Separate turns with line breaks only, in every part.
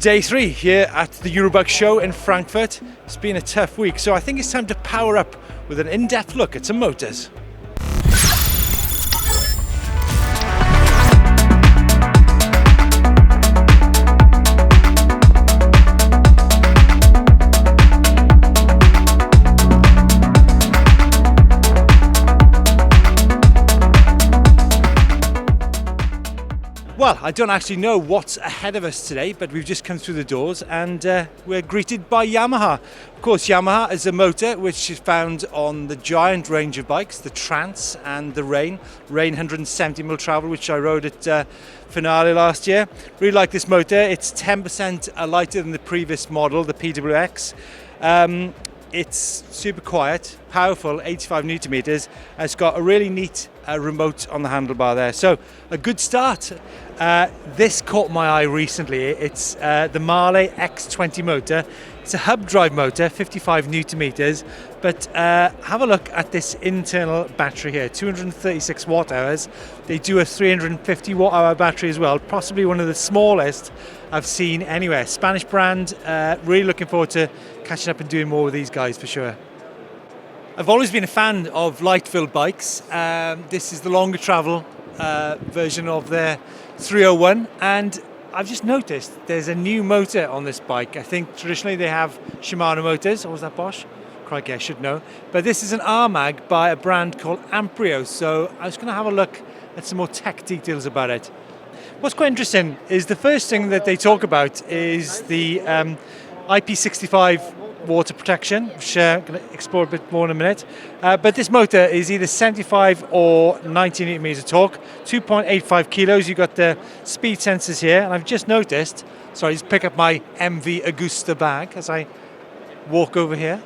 Day 3 here at the Eurobike show in Frankfurt. It's been a tough week, so I think it's time to power up with an in-depth look at some motors. Well, I don't actually know what's ahead of us today, but we've just come through the doors and we're greeted by Yamaha. Of course, Yamaha is a motor which is found on the giant range of bikes, the Trance and the Rain 170mm travel, which I rode at Finale last year. Really like this motor. It's 10% lighter than the previous model, the PWX. It's super quiet, powerful, 85 Nm, and it's got a really neat remote on the handlebar there. So a good start. This caught my eye recently. It's the Mahle X20 motor. It's a hub drive motor, 55 Nm, but have a look at this internal battery here, 236 watt hours. They do a 350 watt hour battery as well, possibly one of the smallest I've seen anywhere. Spanish brand, really looking forward to catching up and doing more with these guys for sure. I've always been a fan of light-filled bikes. This is the longer travel version of their 301, and I've just noticed there's a new motor on this bike. I think traditionally they have Shimano motors, or was that Bosch? Crikey, I should know. But this is an R-Mag by a brand called Ambrio, so I was going to have a look at some more tech details about it. What's quite interesting is the first thing that they talk about is the IP65 water protection, which I'm going to explore a bit more in a minute. But this motor is either 75 or 90 Nm of torque, 2.85 kilos. You've got the speed sensors here, and I've just noticed, sorry, just pick up my MV Agusta bag as I walk over here.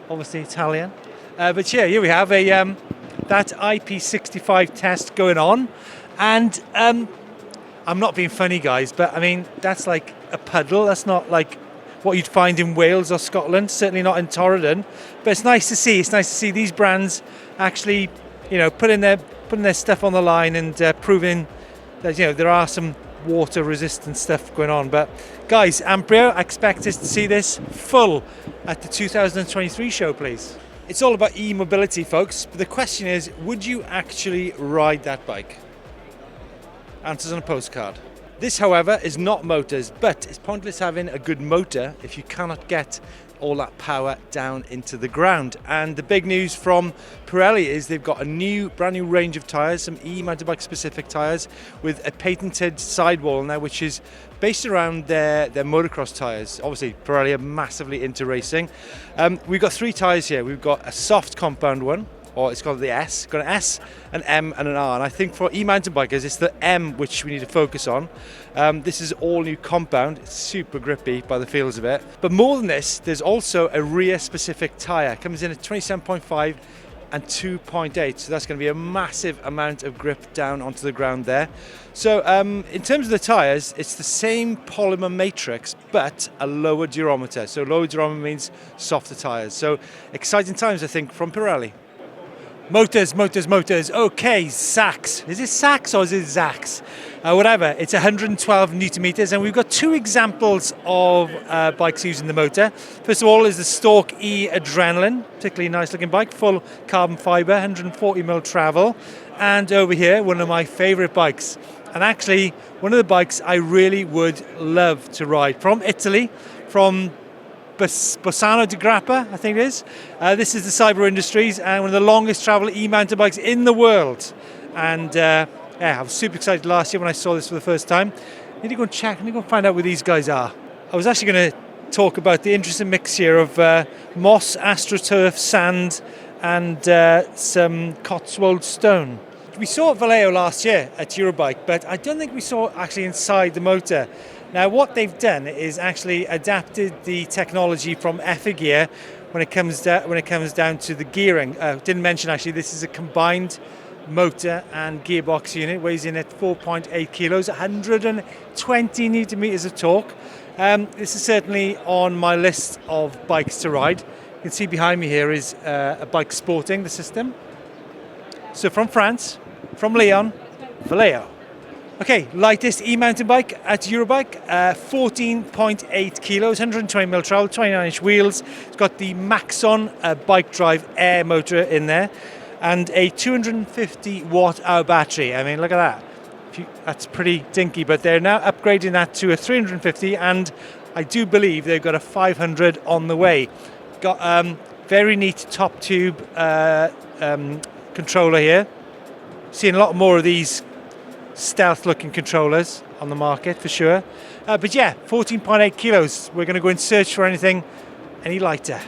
Obviously Italian. But yeah, here we have a that IP65 test going on. And I'm not being funny, guys, but I mean, that's like a puddle. That's not like what you'd find in Wales or Scotland, certainly not in Torridon. But it's nice to see. It's nice to see these brands actually, putting their stuff on the line and proving that there are some water-resistant stuff going on. But guys, Ambrio, I expect us to see this full at the 2023 show, please. It's all about e-mobility, folks. But the question is, would you actually ride that bike? Answers on a postcard. This, however, is not motors, but it's pointless having a good motor if you cannot get all that power down into the ground. And the big news from Pirelli is they've got a brand new range of tyres, some e-mountain bike specific tyres with a patented sidewall now, which is based around their motocross tyres. Obviously, Pirelli are massively into racing. We've got 3 tyres here. We've got a soft compound one, or it's called the S. Got an S, an M and an R, and I think for e-mountain bikers it's the M which we need to focus on. This is all new compound. It's super grippy by the feels of it, but more than this, there's also a rear specific tyre. It comes in at 27.5 and 2.8, so that's going to be a massive amount of grip down onto the ground there. So in terms of the tyres, it's the same polymer matrix but a lower durometer. So lower durometer means softer tyres. So exciting times, I think, from Pirelli. Motors. Okay, Sachs. Is it Sachs or is it Zax? Whatever. It's 112 Nm, and we've got 2 examples of bikes using the motor. First of all is the Stork E Adrenaline, particularly nice looking bike, full carbon fibre, 140mm travel. And over here, one of my favourite bikes, and actually one of the bikes I really would love to ride, from Italy, from Bassano di Grappa, I think it is. This is the Cyber Industries, and one of the longest travel e-mountain bikes in the world. And I was super excited last year when I saw this for the first time. I need to go and check, I need to go and find out where these guys are. I was actually going to talk about the interesting mix here of moss, astroturf, sand, and some Cotswold stone. We saw Vallejo last year at Eurobike, but I don't think we saw actually inside the motor. Now, what they've done is actually adapted the technology from Hgear when it comes down to the gearing. Didn't mention actually this is a combined motor and gearbox unit, weighs in at 4.8 kilos, 120 Nm of torque. This is certainly on my list of bikes to ride. You can see behind me here is a bike sporting the system. So from France, from Lyon, Vallejo. Okay, lightest e-mountain bike at Eurobike, 14.8 kilos, 120mm travel, 29-inch wheels. It's got the Maxon bike drive air motor in there and a 250 watt-hour battery. I mean, look at that. That's pretty dinky, but they're now upgrading that to a 350, and I do believe they've got a 500 on the way. Got very neat top tube controller here. Seeing a lot more of these stealth looking controllers on the market for sure. But yeah, 14.8 kilos. We're going to go and search for any lighter.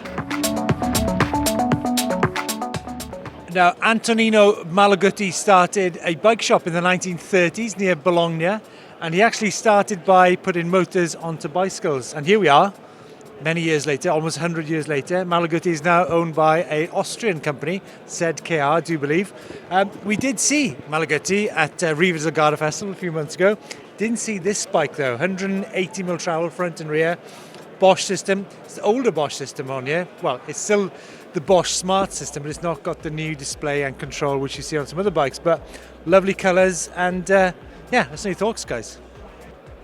Now, Antonino Malagotti started a bike shop in the 1930s near Bologna, and he actually started by putting motors onto bicycles. And here we are, many years later, almost 100 years later. Malagotti is now owned by an Austrian company, Hgear, I do believe. We did see Malagotti at Riva del Garda Festival a few months ago. Didn't see this bike though, 180mm travel front and rear, Bosch system. It's the older Bosch system on here. Well, it's still the Bosch Smart system, but it's not got the new display and control which you see on some other bikes. But lovely colours, and yeah, that's any thoughts, guys.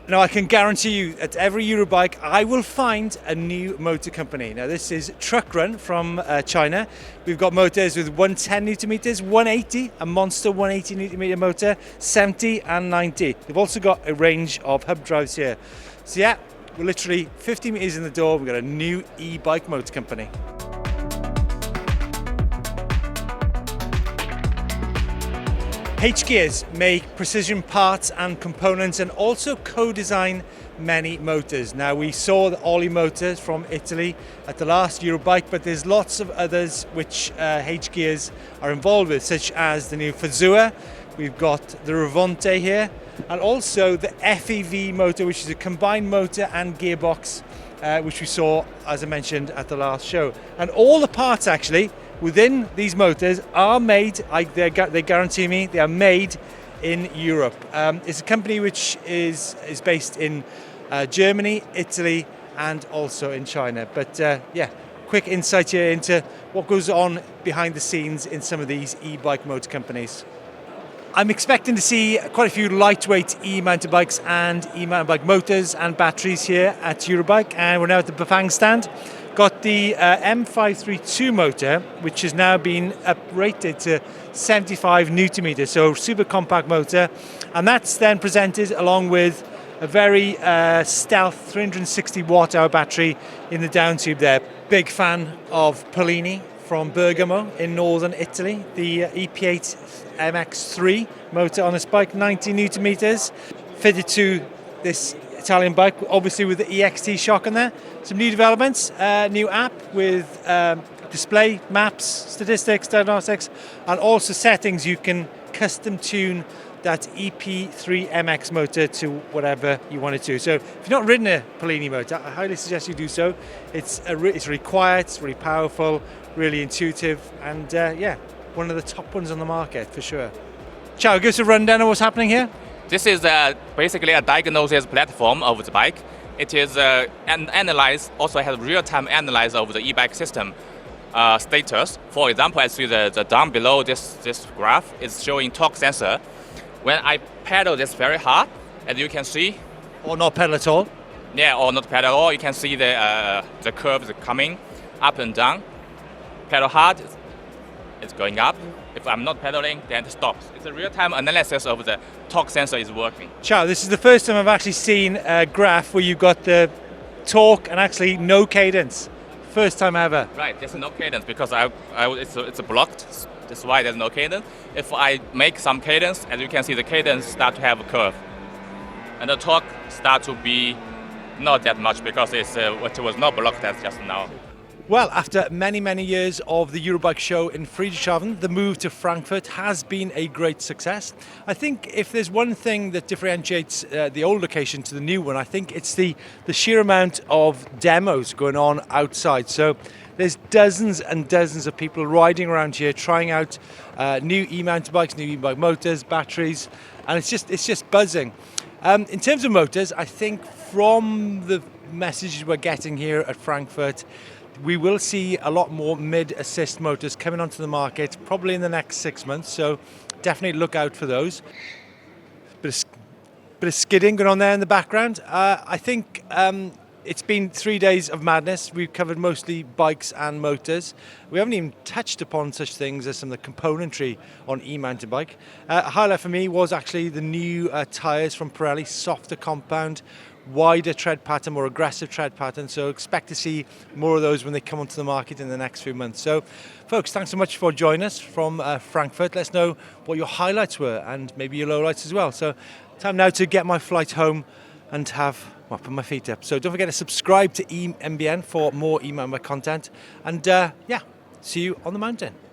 Now, I can guarantee you at every Eurobike I will find a new motor company. Now, this is Truck Run from China. We've got motors with 110 Newton meters, 180, a monster 180 Newton meter motor, 70 and 90. They've also got a range of hub drives here. So yeah, we're literally 50 meters in the door. We've got a new e-bike motor company. Hgears make precision parts and components and also co-design many motors. Now, we saw the Oli motors from Italy at the last Eurobike, but there's lots of others which Hgears are involved with, such as the new Fazua. We've got the Revonte here, and also the FEV motor, which is a combined motor and gearbox, which we saw, as I mentioned, at the last show. And all the parts actually within these motors are made, they guarantee me, they are made in Europe. It's a company which is based in Germany, Italy, and also in China. But yeah, quick insight here into what goes on behind the scenes in some of these e-bike motor companies. I'm expecting to see quite a few lightweight e-mountain bikes and e-mountain bike motors and batteries here at Eurobike, and we're now at the Bafang stand. Got the M532 motor, which has now been uprated to 75 Newton meters, so super compact motor, and that's then presented along with a very stealth 360 watt-hour battery in the down tube there. Big fan of Palini from Bergamo in northern Italy. The EP8 MX3 motor on this bike, 90 Newton meters, fitted to this Italian bike, obviously with the EXT shock in there. Some new developments, new app with display, maps, statistics, diagnostics, and also settings. You can custom tune that EP3 MX motor to whatever you want it to. So if you've not ridden a Palini motor, I highly suggest you do so. It's really quiet, it's really powerful, really intuitive, and yeah, one of the top ones on the market for sure. Ciao, give us a rundown of what's happening here.
This is basically a diagnosis platform of the bike. It is also has real-time analysis of the e-bike system status. For example, I see the down below this graph is showing torque sensor. When I pedal this very hard, as you can see,
or not pedal at all.
Yeah, or not pedal at all. You can see the curves coming up and down. Pedal hard, it's going up. If I'm not pedaling, then it stops. It's a real-time analysis of the torque sensor is working. Ciao,
this is the first time I've actually seen a graph where you've got the torque and actually no cadence. First time ever.
Right, there's no cadence because it's blocked. That's why there's no cadence. If I make some cadence, as you can see, the cadence start to have a curve. And the torque start to be not that much because it was not blocked as just now.
Well, after many, many years of the Eurobike show in Friedrichshafen, the move to Frankfurt has been a great success. I think if there's one thing that differentiates the old location to the new one, I think it's the sheer amount of demos going on outside. So there's dozens and dozens of people riding around here, trying out new e-mountain bikes, new e-bike motors, batteries, and it's just buzzing. In terms of motors, I think from the messages we're getting here at Frankfurt, we will see a lot more mid-assist motors coming onto the market probably in the next 6 months, so definitely look out for those. But Bit of skidding going on there in the background. I think it's been 3 days of madness. We've covered mostly bikes and motors. We haven't even touched upon such things as some of the componentry on e-mountain bike. A highlight for me was actually the new tyres from Pirelli, softer compound, wider tread pattern, more aggressive tread pattern. So expect to see more of those when they come onto the market in the next few months. So folks, thanks so much for joining us from Frankfurt. Let us know what your highlights were and maybe your lowlights as well. So time now to get my flight home and put my feet up. So don't forget to subscribe to EMBN for more e-mountain bike content. And see you on the mountain.